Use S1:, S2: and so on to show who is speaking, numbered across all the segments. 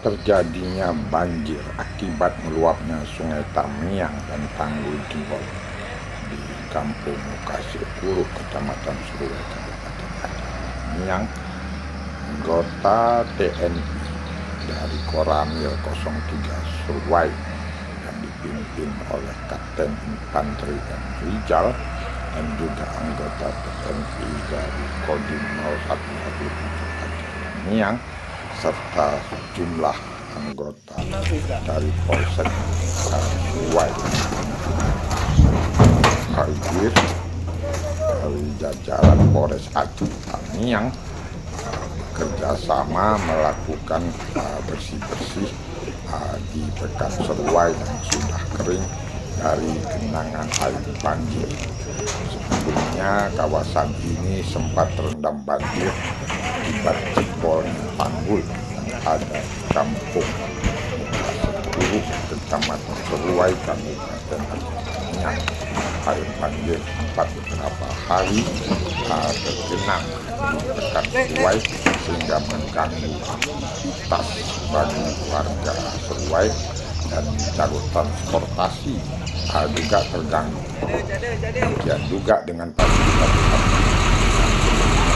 S1: terjadinya banjir akibat meluapnya Sungai Tamiang dan Tanggul Jebol di Kampung Kasir Kuruk, Kecamatan Seruai, Kabupaten Aceh Tamiang, anggota TNI dari Koramil 03 Seruai yang dipimpin oleh Kapten Infanteri dan Rijal, dan juga anggota TNI dari Kodim 0117 Aceh Tamiang, serta sejumlah anggota dari Polsek Seruai sekaligus dari jajaran Polres Aceh Tamiang kerjasama melakukan bersih-bersih di Pekan Seruai yang sudah kering dari genangan air banjir. Sebelumnya kawasan ini sempat terendam banjir akibat jebolnya tanggul yang ada di Kampung Kasir Kecamatan Seruai, Kabupaten Aceh Tamiang. Air banjir sempat beberapa hari tergenang di Pekan Seruai sehingga mengganggu aktivitas bagi warga Seruai, dan jalur transportasi juga terganggu. Demikian juga dengan fasilitas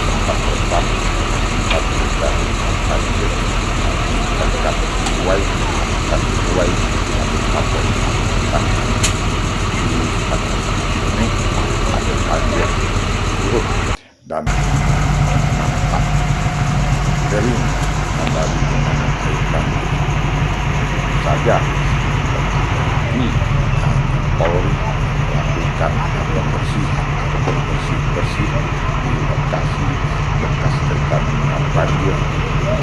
S1: tempat bersam dan banjir Pekan Seruai dan Seruai Kabupaten ini ada banjir buruk dan nampak kering dari genangan air banjir saja. Ini Polri melakukan pembersihan ataupun bersih-bersih di lokasi bekas terjadinya banjir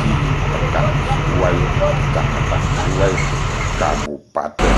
S1: di Pekan Seruai, Kecamatan Seruai, Kabupaten